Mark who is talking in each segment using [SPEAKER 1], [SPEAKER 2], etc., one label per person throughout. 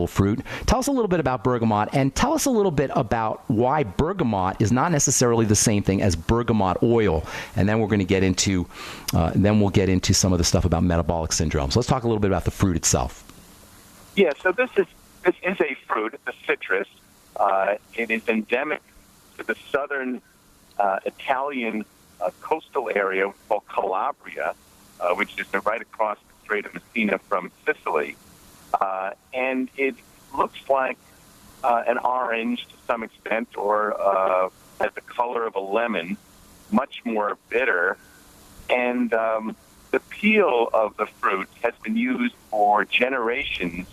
[SPEAKER 1] fruit. Tell us a little bit about bergamot, and tell us a little bit about why bergamot is not necessarily the same thing as bergamot oil. And then we're going to get into, we'll get into some of the stuff about metabolic syndrome. So let's talk a little bit about the fruit itself.
[SPEAKER 2] Yeah, so this is a fruit. It's a citrus. It is endemic to the southern Italian coastal area called Calabria, which is right across the Strait of Messina from Sicily. And it looks like an orange to some extent, or has the color of a lemon, much more bitter. And the peel of the fruit has been used for generations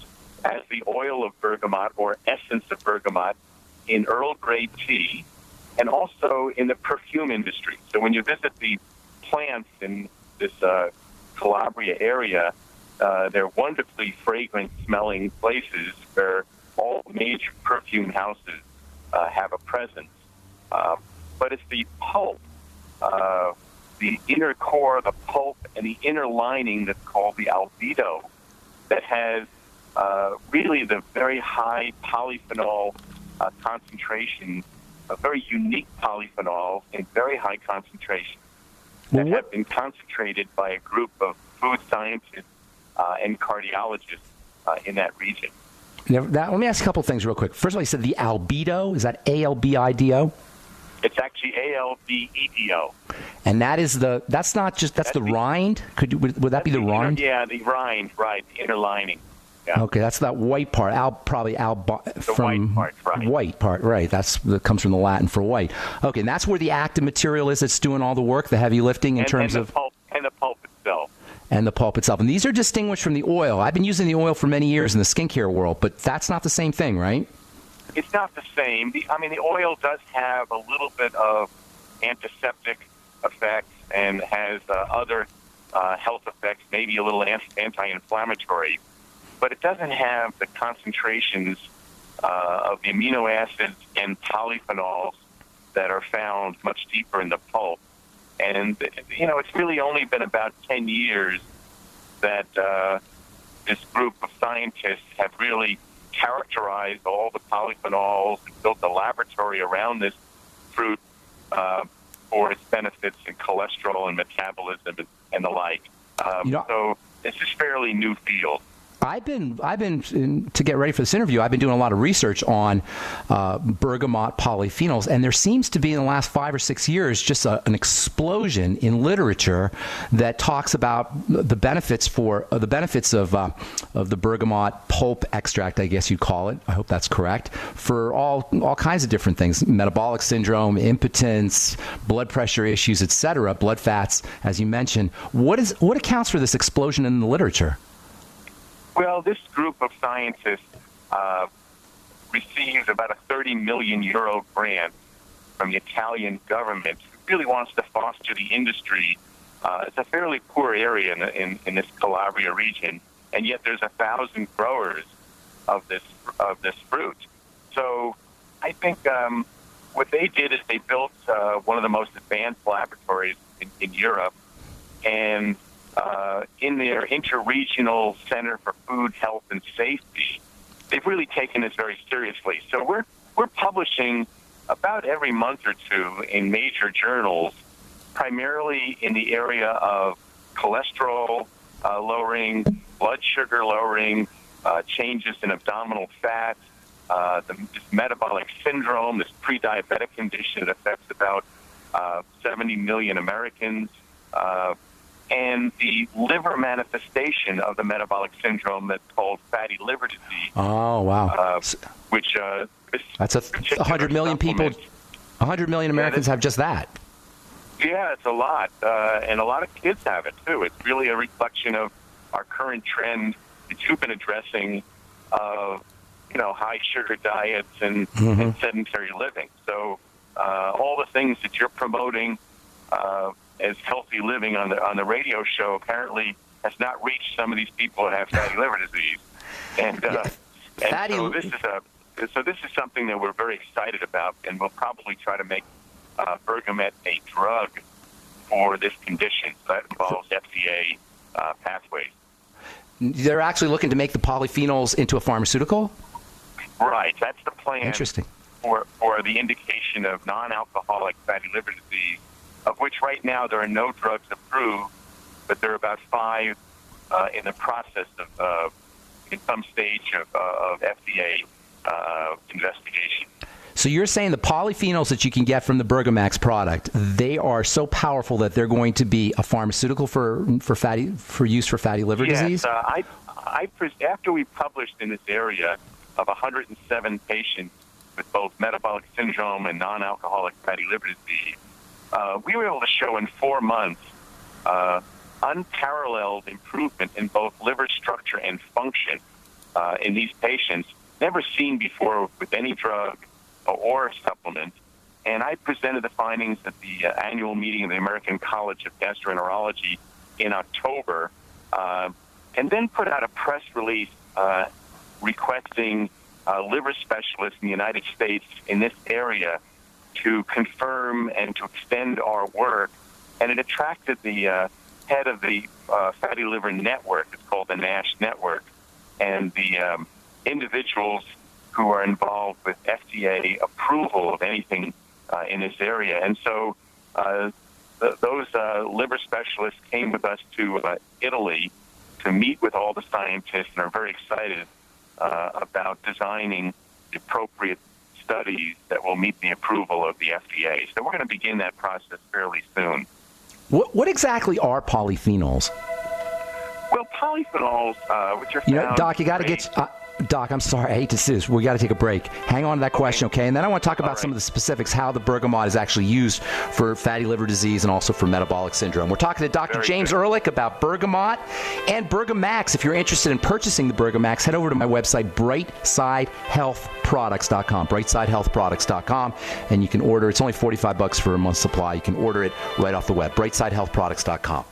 [SPEAKER 2] as the oil of bergamot or essence of bergamot in Earl Grey tea, and also in the perfume industry. So when you visit the plants in this Calabria area, they're wonderfully fragrant-smelling places where all major perfume houses have a presence. But it's the pulp, the inner core, the pulp, and the inner lining that's called the albedo that has really the very high polyphenol concentration, a very unique polyphenol in very high concentration that have been concentrated by a group of food scientists and cardiologists in that region.
[SPEAKER 1] Let me ask a couple things real quick. First of all, you said the albedo. Is that A-L-B-I-D-O?
[SPEAKER 2] It's actually A-L-B-E-D-O.
[SPEAKER 1] And that's the rind? Would that be the rind?
[SPEAKER 2] The rind, right, the inner lining. Yeah.
[SPEAKER 1] Okay, that's that white part.
[SPEAKER 2] The white part, right.
[SPEAKER 1] White part, right. That comes from the Latin for white. Okay, and that's where the active material is that's doing all the work, the heavy lifting in terms of...
[SPEAKER 2] And the pulp itself.
[SPEAKER 1] And the pulp itself. And these are distinguished from the oil. I've been using the oil for many years in the skincare world, but that's not the same thing, right?
[SPEAKER 2] It's not the same. The oil does have a little bit of antiseptic effects and has other health effects, maybe a little anti-inflammatory, but it doesn't have the concentrations of the amino acids and polyphenols that are found much deeper in the pulp. And, it's really only been about 10 years that this group of scientists have really characterized all the polyphenols and built a laboratory around this fruit for its benefits in cholesterol and metabolism and the like. So it's just fairly new field.
[SPEAKER 1] I've been to get ready for this interview, I've been doing a lot of research on bergamot polyphenols, and there seems to be in the last 5 or 6 years just an explosion in literature that talks about the benefits of the bergamot pulp extract, I guess you'd call it. I hope that's correct, for all kinds of different things: metabolic syndrome, impotence, blood pressure issues, etc., blood fats, as you mentioned. What accounts for this explosion in the literature?
[SPEAKER 2] Well, this group of scientists receives about a 30 million euro grant from the Italian government. It really wants to foster the industry. It's a fairly poor area in this Calabria region, and yet there's 1,000 growers of this fruit. So I think what they did is they built one of the most advanced laboratories in Europe, and in their interregional center for food, health, and safety, they've really taken this very seriously. So we're publishing about every month or two in major journals, primarily in the area of cholesterol lowering, blood sugar lowering, changes in abdominal fat, this metabolic syndrome, this pre-diabetic condition that affects about 70 million Americans, and the liver manifestation of the metabolic syndrome that's called fatty liver disease.
[SPEAKER 1] Oh, wow.
[SPEAKER 2] Which
[SPEAKER 1] that's 100 million people. 100 million Americans have just that.
[SPEAKER 2] Yeah, it's a lot. And a lot of kids have it, too. It's really a reflection of our current trend that you've been addressing of, high sugar diets and sedentary living. So all the things that you're promoting as healthy living on the radio show apparently has not reached some of these people that have fatty liver disease, and so this is something that we're very excited about, and we'll probably try to make bergamot a drug for this condition. So that involves FDA pathways.
[SPEAKER 1] They're actually looking to make the polyphenols into a pharmaceutical?
[SPEAKER 2] Right. That's the plan.
[SPEAKER 1] Interesting.
[SPEAKER 2] For the indication of non-alcoholic fatty liver disease, of which right now there are no drugs approved, but there are about 5 in the process of in some stage of FDA investigation.
[SPEAKER 1] So you're saying the polyphenols that you can get from the Bergamax product, they are so powerful that they're going to be a pharmaceutical for use for fatty liver disease?
[SPEAKER 2] Yes. After we published in this area of 107 patients with both metabolic syndrome and non-alcoholic fatty liver disease, we were able to show in 4 months unparalleled improvement in both liver structure and function in these patients, never seen before with any drug or supplement. And I presented the findings at the annual meeting of the American College of Gastroenterology in October, and then put out a press release requesting liver specialists in the United States in this area to confirm and to extend our work. And it attracted the head of the Fatty Liver Network, it's called the NASH Network, and the individuals who are involved with FDA approval of anything in this area. And so those liver specialists came with us to Italy to meet with all the scientists and are very excited about designing the appropriate studies that will meet the approval of the FDA. So we're going to begin that process fairly soon.
[SPEAKER 1] What exactly are polyphenols?
[SPEAKER 2] Well, polyphenols, which are found...
[SPEAKER 1] Doc, you got to get... Doc, I'm sorry. I hate to say this. We got to take a break. Hang on to that question, okay? And then I want to talk about some of the specifics, how the bergamot is actually used for fatty liver disease and also for metabolic syndrome. We're talking to Dr. James Ehrlich about bergamot and Bergamax. If you're interested in purchasing the Bergamax, head over to my website, brightsidehealthproducts.com, brightsidehealthproducts.com, and you can order. It's only $45 for a month's supply. You can order it right off the web, brightsidehealthproducts.com.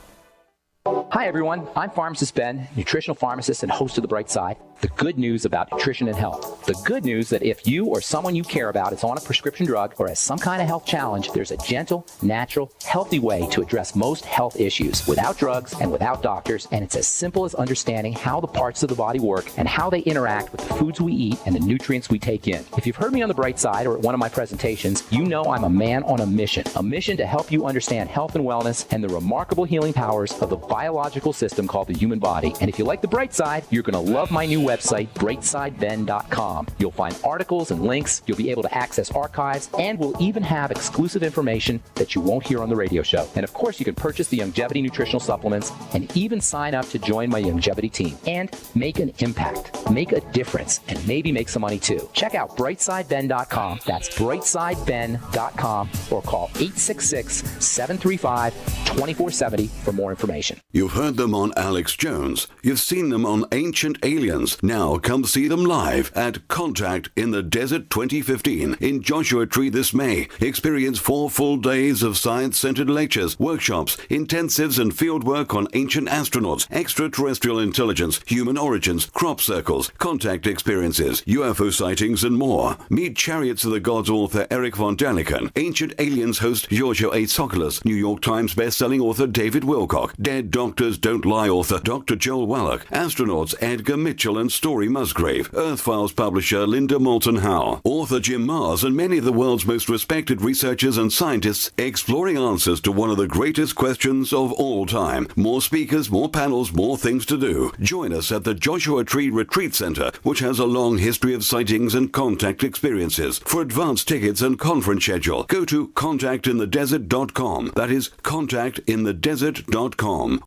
[SPEAKER 1] Hi, everyone. I'm Pharmacist Ben, nutritional pharmacist and host of The Bright Side. The good news about nutrition and health. The good news that if you or someone you care about is on a prescription drug or has some kind of health challenge, there's a gentle, natural, healthy way to address most health issues without drugs and without doctors. And it's as simple as understanding how the parts of the body work and how they interact with the foods we eat and the nutrients we take in. If you've heard me on The Bright Side or at one of my presentations, you know I'm a man on a mission to help you understand health and wellness and the remarkable healing powers of the biological system called the human body. And if you like The Bright Side, you're going to love my new website, brightsideben.com. You'll find articles and links, you'll be able to access archives, and we'll even have exclusive information that you won't hear on the radio show. And of course, you can purchase the Longevity nutritional supplements and even sign up to join my Longevity team and make an impact, make a difference, and maybe make some money too. Check out brightsideben.com. That's brightsideben.com, or call 866-735-2470 for more information.
[SPEAKER 3] You've heard them on Alex Jones. You've seen them on Ancient Aliens. Now come see them live at Contact in the Desert 2015 in Joshua Tree this May. Experience 4 full days of science-centered lectures, workshops, intensives, and fieldwork on ancient astronauts, extraterrestrial intelligence, human origins, crop circles, contact experiences, UFO sightings, and more. Meet Chariots of the Gods author Eric von Daniken, Ancient Aliens host Giorgio A. Tsoukalos, New York Times best-selling author David Wilcock, Dead Doctors Don't Lie author Dr. Joel Wallach, astronauts Edgar Mitchell and Story Musgrave, Earth Files publisher Linda Moulton Howe, author Jim Mars, and many of the world's most respected researchers and scientists exploring answers to one of the greatest questions of all time. More speakers, more panels, more things to do. Join us at the Joshua Tree Retreat Center, which has a long history of sightings and contact experiences. For advance tickets and conference schedule, go to contactinthedesert.com. That is contactinthedesert.com.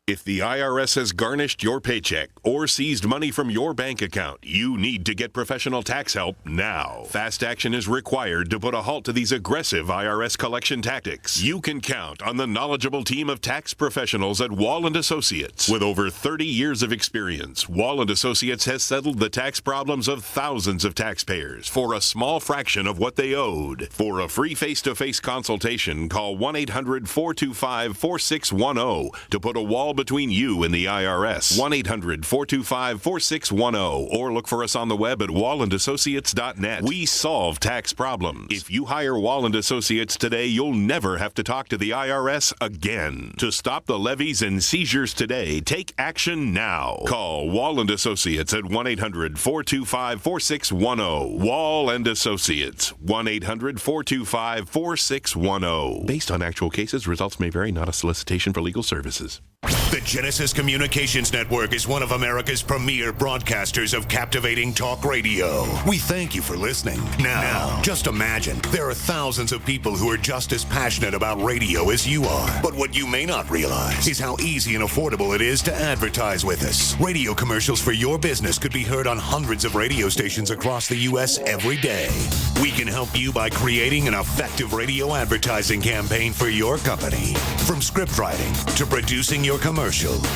[SPEAKER 4] If the IRS has garnished your paycheck or seized money from your bank account, you need to get professional tax help now. Fast action is required to put a halt to these aggressive IRS collection tactics. You can count on the knowledgeable team of tax professionals at Wall & Associates. With over 30 years of experience, Wall & Associates has settled the tax problems of thousands of taxpayers for a small fraction of what they owed. For a free face-to-face consultation, call 1-800-425-4610 to put a Wall wall between you and the IRS. 1-800-425-4610 or look for us on the web at wallandassociates.net. We solve tax problems. If you hire Wall & Associates today, you'll never have to talk to the IRS again. To stop the levies and seizures today, take action now. Call Wall & Associates at 1-800-425-4610. Wall & Associates, 1-800-425-4610. Based on actual cases, results may vary, not a solicitation for legal services.
[SPEAKER 5] The Genesis Communications Network is one of America's premier broadcasters of captivating talk radio. We thank you for listening. Now, just imagine there are thousands of people who are just as passionate about radio as you are. But what you may not realize is how easy and affordable it is to advertise with us. Radio commercials for your business could be heard on hundreds of radio stations across the U.S. every day. We can help you by creating an effective radio advertising campaign for your company. From script writing to producing your commercial,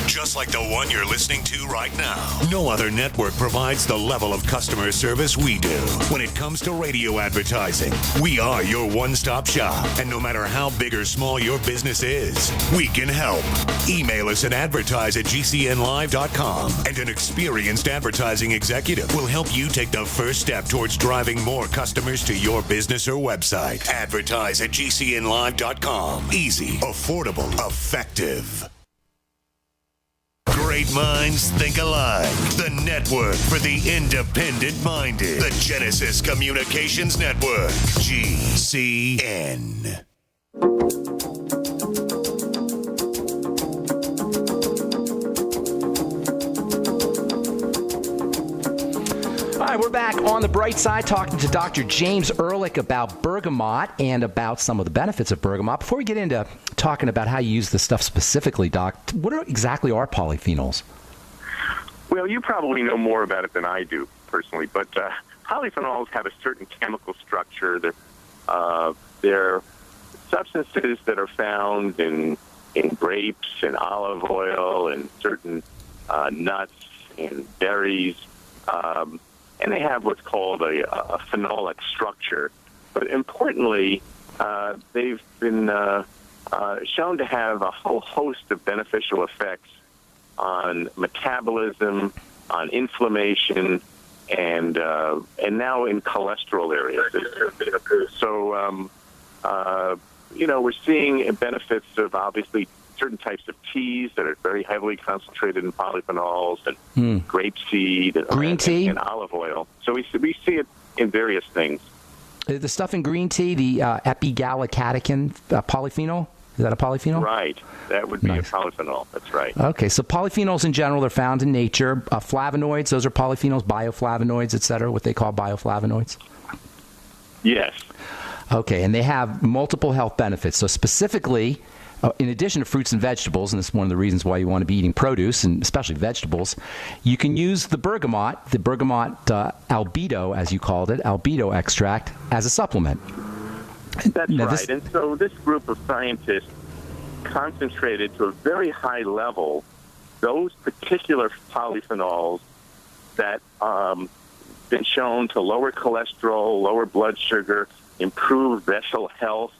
[SPEAKER 5] just like the one you're listening to right now. No other network provides the level of customer service we do. When it comes to radio advertising, we are your one-stop shop. And no matter how big or small your business is, we can help. Email us at advertise@gcnlive.com, and an experienced advertising executive will help you take the first step towards driving more customers to your business or website. Advertise@gcnlive.com. Easy, affordable, effective. Great minds think alike. The network for the independent-minded. The Genesis Communications Network. GCN.
[SPEAKER 1] All right, we're back on the bright side talking to Dr. James Ehrlich about bergamot and about some of the benefits of bergamot. Before we get into talking about how you use this stuff specifically, Doc, exactly are polyphenols?
[SPEAKER 2] Well, you probably know more about it than I do personally, but polyphenols have a certain chemical structure. They're substances that are found in grapes and olive oil and certain nuts and berries. And they have what's called a phenolic structure. But importantly, they've been shown to have a whole host of beneficial effects on metabolism, on inflammation, and now in cholesterol areas. So, we're seeing benefits of obviously certain types of teas that are very heavily concentrated in polyphenols and grapeseed and
[SPEAKER 1] green tea
[SPEAKER 2] and olive oil. So we see it in various things.
[SPEAKER 1] The stuff in green tea, the epigallocatechin polyphenol, is that a polyphenol?
[SPEAKER 2] Right. That would be
[SPEAKER 1] Nice.
[SPEAKER 2] a polyphenol. That's right.
[SPEAKER 1] Okay, so polyphenols in general, they're found in nature. Flavonoids, those are polyphenols, bioflavonoids, et cetera, what they call bioflavonoids?
[SPEAKER 2] Yes.
[SPEAKER 1] Okay, and they have multiple health benefits. So specifically, in addition to fruits and vegetables, and this is one of the reasons why you want to be eating produce, and especially vegetables, you can use the bergamot albedo, as you called it, albedo extract, as a supplement.
[SPEAKER 2] That's right. And so this group of scientists concentrated to a very high level those particular polyphenols that been shown to lower cholesterol, lower blood sugar, improve vessel health,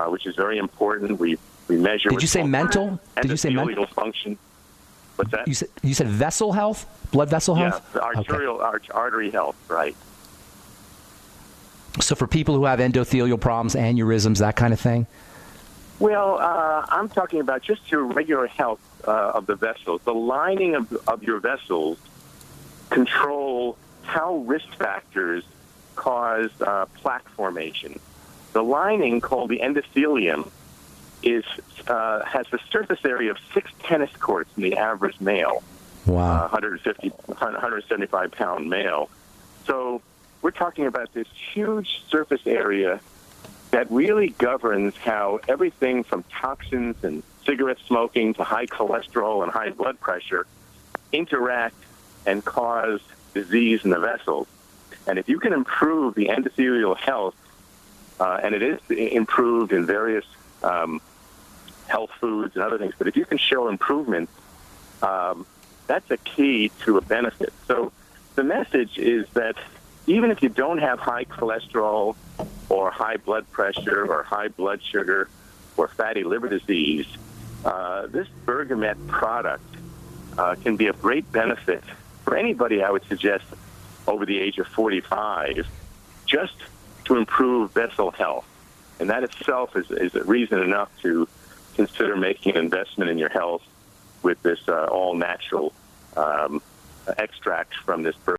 [SPEAKER 2] which is very important. We measure.
[SPEAKER 1] Did you say mental? Did you say mental
[SPEAKER 2] function? What's that?
[SPEAKER 1] You said vessel health, blood vessel health.
[SPEAKER 2] Yeah, artery health, right?
[SPEAKER 1] So for people who have endothelial problems, aneurysms, that kind of thing.
[SPEAKER 2] Well, I'm talking about just your regular health of the vessels. The lining of your vessels control how risk factors cause plaque formation. The lining, called the endothelium, has the surface area of 6 tennis courts in the average male.
[SPEAKER 1] Wow.
[SPEAKER 2] 175-pound male. So we're talking about this huge surface area that really governs how everything from toxins and cigarette smoking to high cholesterol and high blood pressure interact and cause disease in the vessels. And if you can improve the endothelial health, and it is improved in various health foods and other things, but if you can show improvement, that's a key to a benefit. So the message is that even if you don't have high cholesterol or high blood pressure or high blood sugar or fatty liver disease, this bergamot product can be of great benefit for anybody, I would suggest, over the age of 45, just to improve vessel health. And that itself is a reason enough to consider making an investment in your health with this all-natural extract from this bergamot.